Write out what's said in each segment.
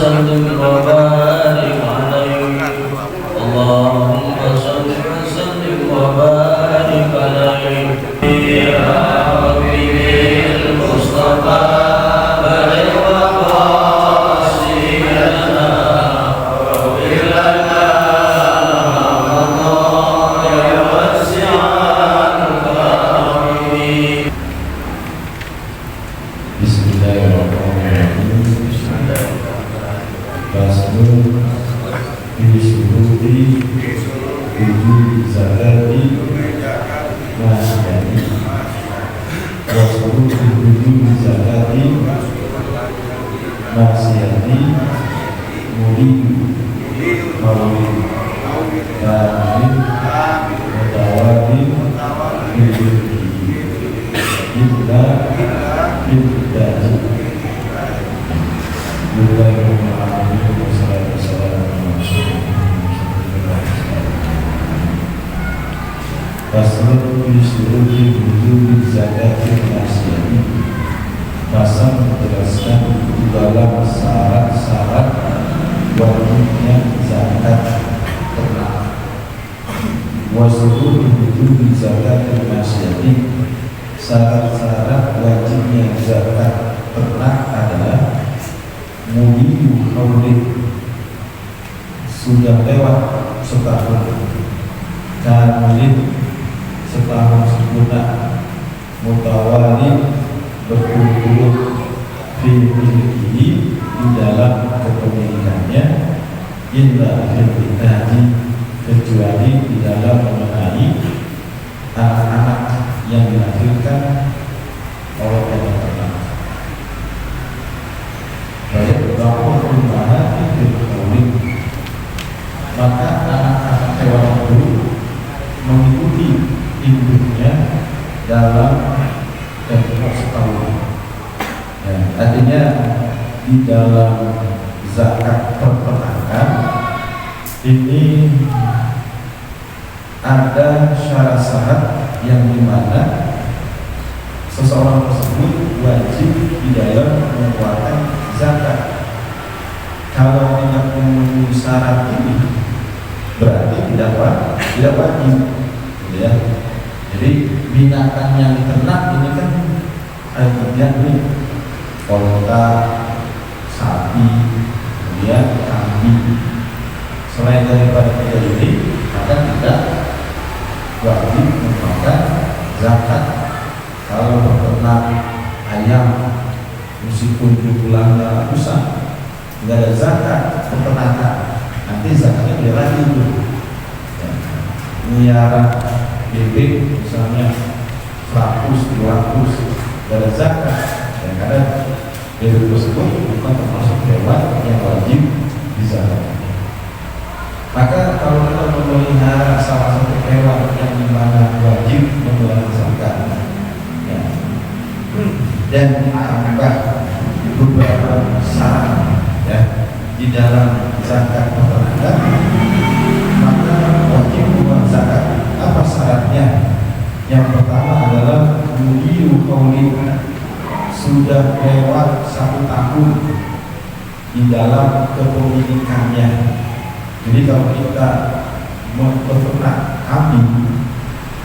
وسلم وبارك عليه اللهم صل وسلم وبارك عليه يا ربي بالمصطفى بلغ مقاصدنا واغفر لنا رمضان يا واسع الكرم. Bismillahirrahmanirrahim. Faslun fi syuruti wujud zakati masyari wa syuruti wujud zakati masyari muridu mawid kamil mutawadin bilirki illa bildaji Faslun fi syuruti wujud zakatil masyari. Pasal menjelaskan di dalam syarat-syarat wajibnya zakat ternak. Wa syuruti wujud zakatil masyari. Syarat-syarat wajibnya zakat ternak adalah muliyu haulin, sudah lewat setahun, kamilin setahun sempurna, mutawali berturut-turut, fi di dalam kepemilikannya, illa fil kecuali di dalam mengenai anak-anak yang dilahirkan oleh orang ternak. Baik berapa perubahan itu kauling, maka anak-anak hewan itu mengikuti induknya dalam tempoh setahun. Ya, artinya di dalam zakat peternakan ini ada syarat-syarat yang dimana seseorang tersebut wajib di dalam mengeluarkan zakat. Kalau tidak memenuhi syarat ini berarti tidak wajib, ya. Jadi binatang yang diternak ini kan ada nih, onta, sapi, kemudian kambing. Selain daripada tiga ini, maka tidak wajib mengeluarkan zakat. Kalau peternak ayam, meskipun jumlahnya ratusan, nggak ada zakat peternakan, nanti zakatnya dia lagi itu. Ya. Miara bebek misalnya 100, 200, nggak ada zakat. Dan kadang bebek tersebut bukan termasuk hewan yang wajib dizakatkan. Maka kalau kita memelihara salah satu hewan yang dimana wajib mengeluarkan zakat, ya, dan ditambah beberapa syarat, ya, di dalam zakat peternakan, maka wajib mengeluarkan zakat. Apa syaratnya? Yang pertama adalah muliyu qauli, sudah lewat 1 tahun di dalam kepemilikannya. Jadi kalau kita mempeternak kambing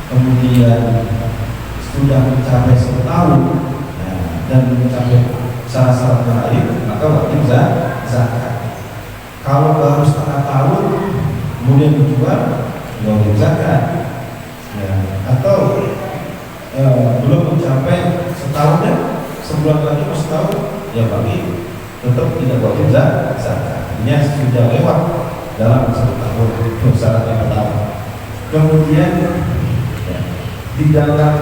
kemudian sudah mencapai 1 tahun, ya, dan mencapai syarat-syarat yang lain, maka wajib zakat. Kalau baru 1/2 tahun kemudian dijual, wajib zakat, ya. Atau belum mencapai setahun, ya, sebulan lagi atau setahun, ya bagi tetap tidak wajib zakat. Ini sudah lewat dalam 1 tahun, itu syarat yang pertama. Kemudian, ya, di dalam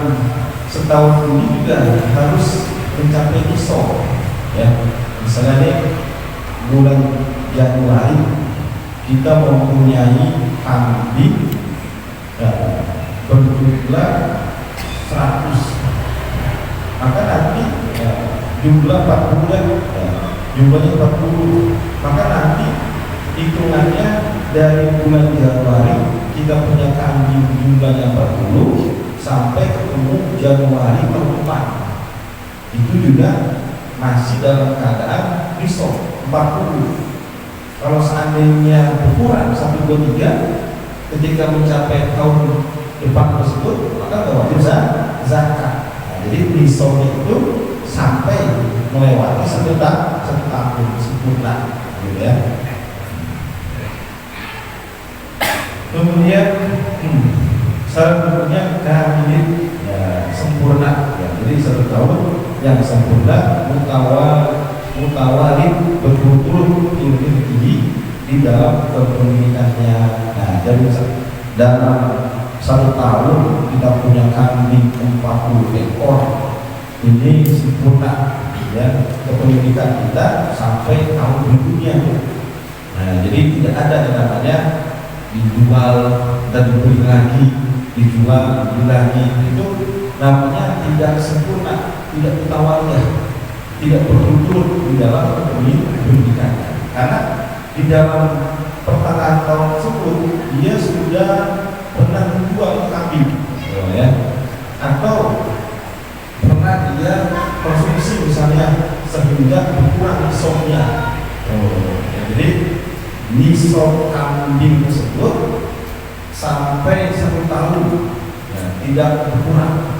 setahun ini juga harus mencapai nisab, ya. Misalnya nih, bulan Januari kita mempunyai kambing, ya, berjumlah 100, maka nanti, ya, jumlah 4 bulan, ya, jumlahnya 40, maka nanti hitungannya dari bulan Januari kita punya kambing jumlahnya 40 sampai ketemu Januari 4, itu juga masih dalam keadaan nisab. 40. Kalau seandainya berkurang 1, 2, 3 ketika mencapai tahun depan tersebut, maka nggak wajib zakat. Nah, jadi nisabnya itu sampai melewati 1 tahun sempurna, gitu ya. Kemudian syarat berikutnya kamil, ya, sempurna, ya. Jadi 1 tahun yang sempurna, mutawarid, berturut-turut tinggi di dalam kepemilikannya. Nah, jadi dalam 1 tahun kita punya kambing 40 ekor, ini sempurna, ya, kepemilikan kita sampai tahun berikutnya. Nah, jadi tidak ada yang namanya dijual dan dibeli lagi, dijual dibeli lagi, itu namanya tidak sempurna, tidak mutawarid, tidak berturut-turut di dalam kepemilikan. Karena di dalam pertengahan tahun tersebut dia sudah pernah menjual kambing, ya, atau pernah dia konsumsi misalnya sehingga berkurang nisabnya. Jadi nisab kambing tersebut sampai 1 tahun, ya, tidak berkurang.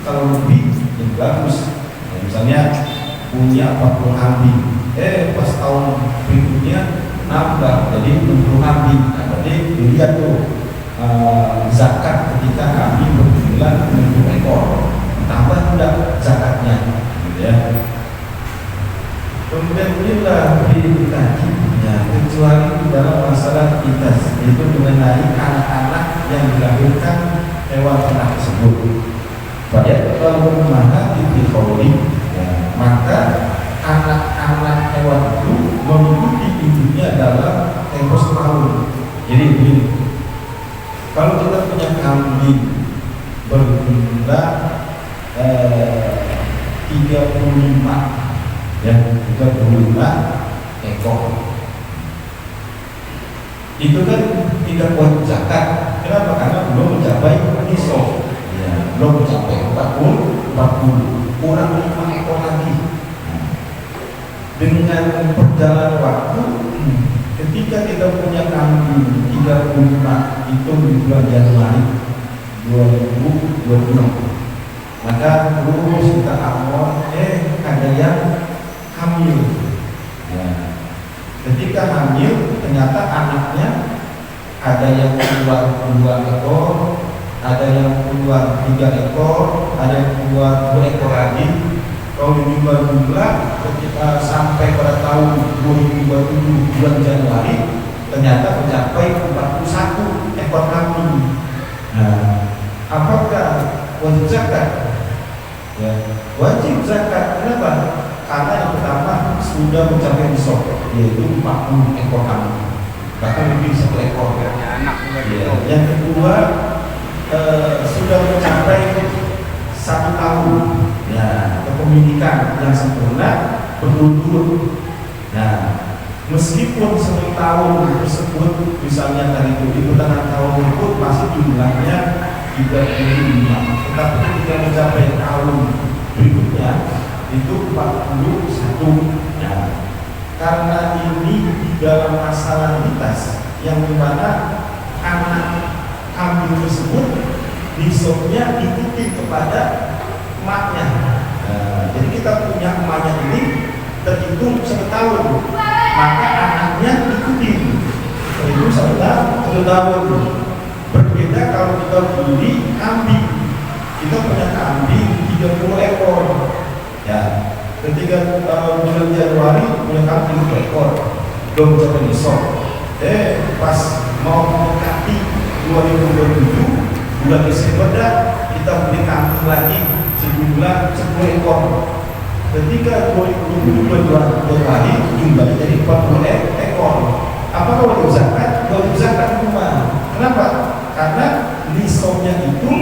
Kalau lebih lebih bagus, ya, misalnya punya 40 kambing, pas tahun berikutnya nambah jadi 60 kambing. Nah, berarti dilihat tuh zakat ketika kambing berjumlah 60 ekor, tambah tidak zakatnya, gitu ya. Kemudian inilah dikaji, ya, kecuali dalam masalah kita itu mengenai anak-anak yang dilahirkan hewan ternak tersebut. Pada kalau mana diketahui, ya, maka anak-anak hewan itu mengikuti ibunya dalam tempo setahun. Jadi begini, kalau kita punya kambing berjumlah 35, ya, 35 ekor, itu kan tidak wajib zakat. Kenapa? Karena belum mencapai nisab, ya, belum mencapai 40, kurang 5 ekor lagi. Dengan perjalanan waktu, ketika kita punya kambing 35 itu di bulan Januari 2026, maka terus kita amor, ada yang hamil, ya. Ketika hamil ternyata anaknya ada yang keluar 2 ekor, ada yang keluar 3 ekor, ada yang keluar 2 ekor lagi. Kalau dijumlah-jumlah ketika sampai pada tahun 2027 bulan Januari ternyata mencapai 41 ekor kambing. Nah, apakah wajib zakat? Ya, wajib zakat. Kenapa? Karena yang pertama sudah mencapai nisab, yaitu 40 ekor kambing, bahkan lebih 1 ekor. Ya. Yang kedua sudah mencapai 1 tahun, ya, kepemilikan yang sempurna berturut-turut. Nah, meskipun 1 tahun tersebut misalnya tadi itu di pertengahan tahun tersebut masih jumlahnya 35, tetapi ketika mencapai tahun berikutnya itu 41. Nah, karena ini di dalam masalah mitas yang dimana anak kambing tersebut nisabnya ikuti kepada emaknya. Jadi kita punya emaknya ini terhitung 1 tahun, maka anaknya ikuti itu 1 tahun. Berbeda kalau kita beli kambing, kita punya kambing 30 ekor, ya, ketika bulan Januari punya kambing 30 ekor, belum mencapai nisab. Pas mau mendekati 2027 bulan Desember kita beli kambing lagi sejumlah 10 ekor. Ketika 2027 Januari jumlahnya jadi 40 ekor. Apakah wajib zakat? Wajib zakat rumah. Kenapa? Karena nisabnya itu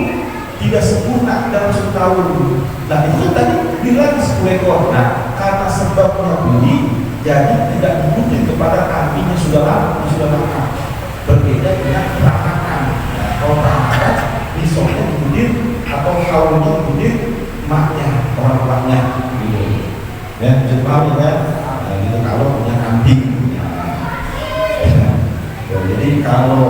tidak sempurna dalam 1 tahun. Nah, itu tadi bilang 10 ekor. Nah, karena sebabnya beli, jadi tidak diikuti kepada kambing yang sudah lama. Berbeda dengan peranakan. Nah, kalau peranakan nisabnya diikuti atau kaulnya diikuti maknya, orang tuanya, gitu. Ya, cepat ya. Nah, gitu kalau punya kambing kambing. Ya. Jadi kalau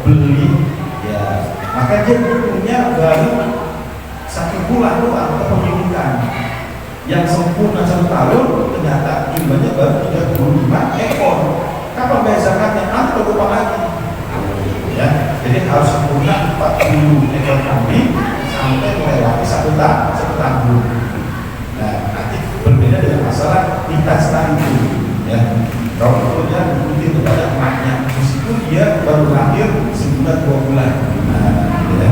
beli ya maka dia punya baru 1 bulan doang kepemilikan. Yang sempurna 1 tahun ternyata jumlahnya baru 35 ekor. Kapan bayar zakatnya? Nanti berubah lagi. Ya, jadi harus sempurna 40 ekor kambing sampai melewati 1 tahun. Nah, nanti berbeda dengan masalah litas itu. Ya, kalau kemudian mengikuti kepada emaknya, meskipun dia baru lahir sebulan 2 bulan. Nah, ya.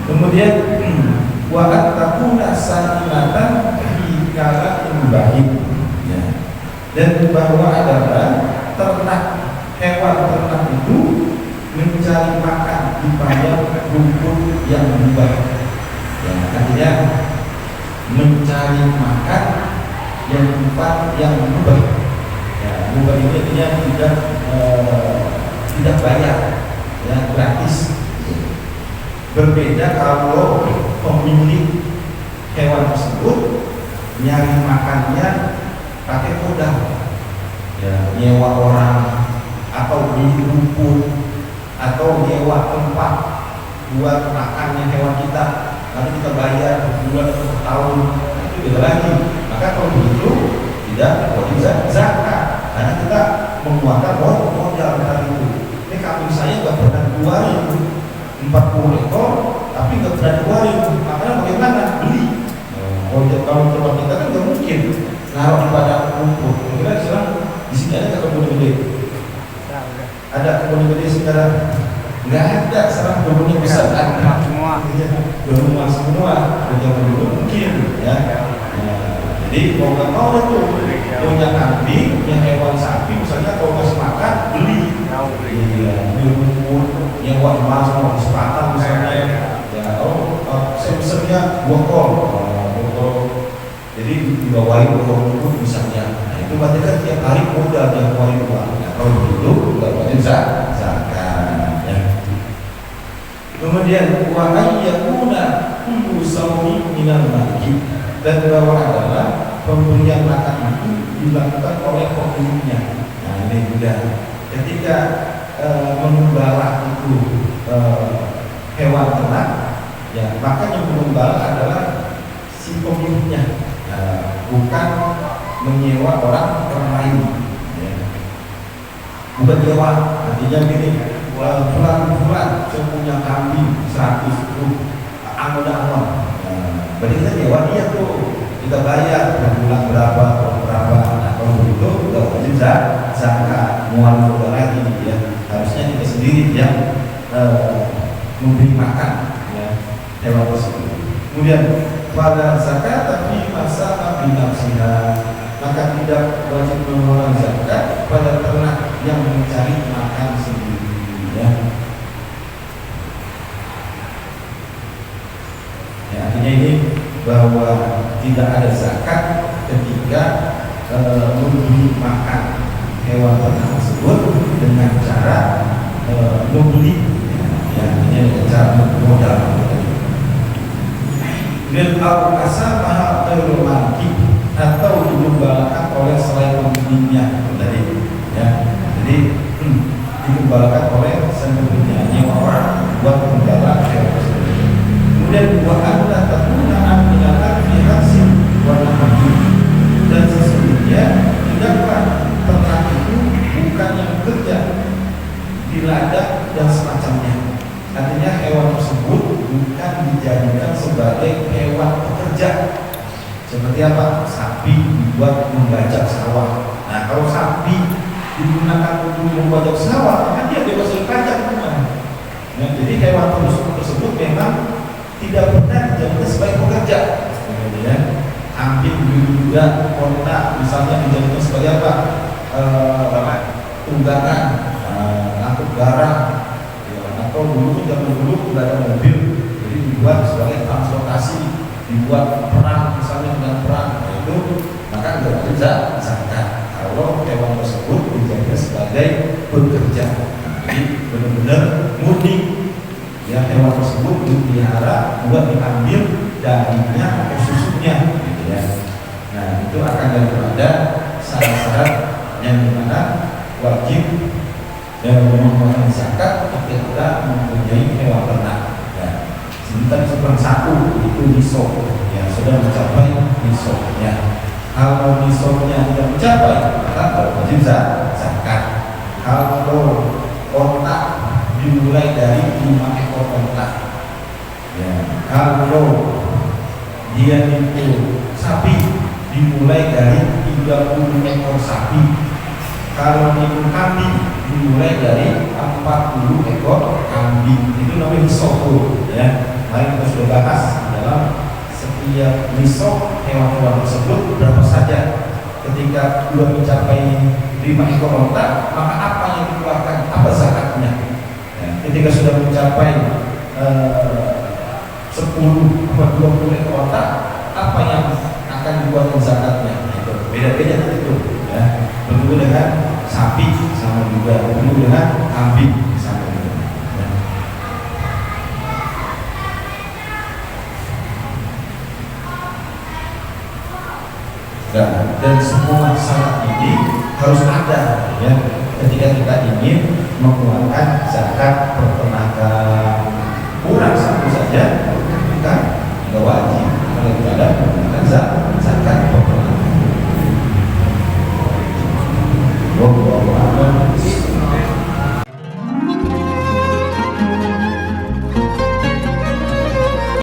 Kemudian wa takuna salimatan fi kala baik, ya. Dan bahwa adalah ternak hewan ternak itu mencari makan di padang rumput yang mubah, ya, artinya mencari makan yang tempat yang mubah, ya, mubah ini artinya tidak bayar, ya, gratis. Berbeda kalau pemilik hewan tersebut nyari makannya pakai modal, ya, nyewa orang atau beli rumput atau nyewa tempat buat makannya hewan kita, lalu kita bayar bulan atau tahun, nah, itu beda lagi. Maka kalau begitu tidak wajib zakat karena kita mengeluarkan modal tadi itu. Ini kambing saya nggak pernah keluarin 40 ekor tapi nggak pernah keluarin, makanya bagaimana beli? Kalau tempat kita kan nggak mungkin naruh di padang rumput. Kira sekarang di sini ada kebun gede, ada kebun gede sekarang nggak ada. Sekarang kebunnya besar ada semua, rumah semua. Jangan dulu mungkin, ya. Jadi mau nggak mau itu punya kambing, punya hewan sapi, misalnya kalau kasih makan beli, nyewa emas, mau kesempatan misalnya, ya. Sebesarnya 2 kol. Jadi dibawain 2 kol misalnya. Nah, itu berarti kan tiap hari modal yang keluarin uang. Nah, kalau begitu nggak wajib zakat. Ya. Kemudian wa ayyakuna kullu sawmi minal mali, dan bahwa adalah pemberian makan itu dilakukan oleh pemiliknya. Nah, ini juga ketika mengembala itu hewan ternak, ya, maka yang mengembala adalah si pemiliknya, bukan menyewa orang lain, ya. Bukan nyewa, artinya gini, bulan-bulan saya punya kambing 100 itu anggota berarti kita nyewa dia tuh, kita bayar per bulan berapa. Nah, kalau begitu udah wajib zakat, mual modal lagi, ya. Harusnya kita sendiri yang memberi makan, ya, hewan tersebut. Kemudian pada zakat tapi masa binafsiha, maka tidak wajib mengeluarkan zakat pada ternak yang mencari makan sendiri, ya. Ya, artinya ini bahwa tidak ada zakat ketika memberi makan hewan ternak tersebut dengan cara membeli, ya, artinya dengan cara modal. Bil al-asa mahal terlumaki atau digembalakan oleh selain pemiliknya tadi, ya. Jadi digembalakan oleh selain pemiliknya, nyewa orang buat menggembala hewan tersebut. Kemudian buat anda terguna menjalankan hasil warna maju, dan sesungguhnya tidaklah ternak itu bukan yang bekerja di ladang dan semacamnya. Artinya hewan tersebut bukan dijadikan sebagai hewan pekerja. Seperti apa? Sapi dibuat membajak sawah. Nah, kalau sapi digunakan untuk membajak sawah, maka dia bebas dari pajak, bukan? Nah, jadi hewan tersebut memang tidak pernah dijadikan sebagai pekerja, ya. Kambing juga kontak misalnya dijadikan sebagai apa? Tunggangan, angkut barang, ya. Atau dulu zaman dulu tidak ada mobil, jadi dibuat sebagai transportasi, dibuat perang misalnya dengan perang, nah, itu maka tidak bisa zakat kalau hewan tersebut dijadikan sebagai pekerja. Jadi benar-benar murni, ya, hewan tersebut dipelihara buat diambil dagingnya atau susunya, gitu, ya. Nah, itu akan daripada satu syarat-syarat yang dimana wajib dan mengeluarkan zakat ketika kita mempunyai hewan ternak. Ya, sebentar seperempat itu nisab, ya sudah mencapai nisabnya. Kalau nisabnya tidak mencapai, maka wajib zakat. Kalau ontak dimulai dari 5 ekor ontak, ya, kalau dia itu sapi dimulai dari 30 ekor sapi, kalau itu kambing dimulai dari 40 ekor kambing. Itu namanya nisab, ya. Mari kita sudah bahas dalam setiap nisab hewan-hewan tersebut berapa saja. Ketika sudah mencapai 5 ekor onta, maka apa yang dikeluarkan, apa zakatnya? Ya, ketika sudah mencapai 10 atau 20 ekor onta, apa yang akan dikeluarkan zakatnya? Itu beda-beda itu, ya. Begitu dengan sapi sama juga, begitu dengan kambing sama juga. Ya. Dan semua syarat ini harus ada, ya, ketika kita ingin mengeluarkan zakat peternakan.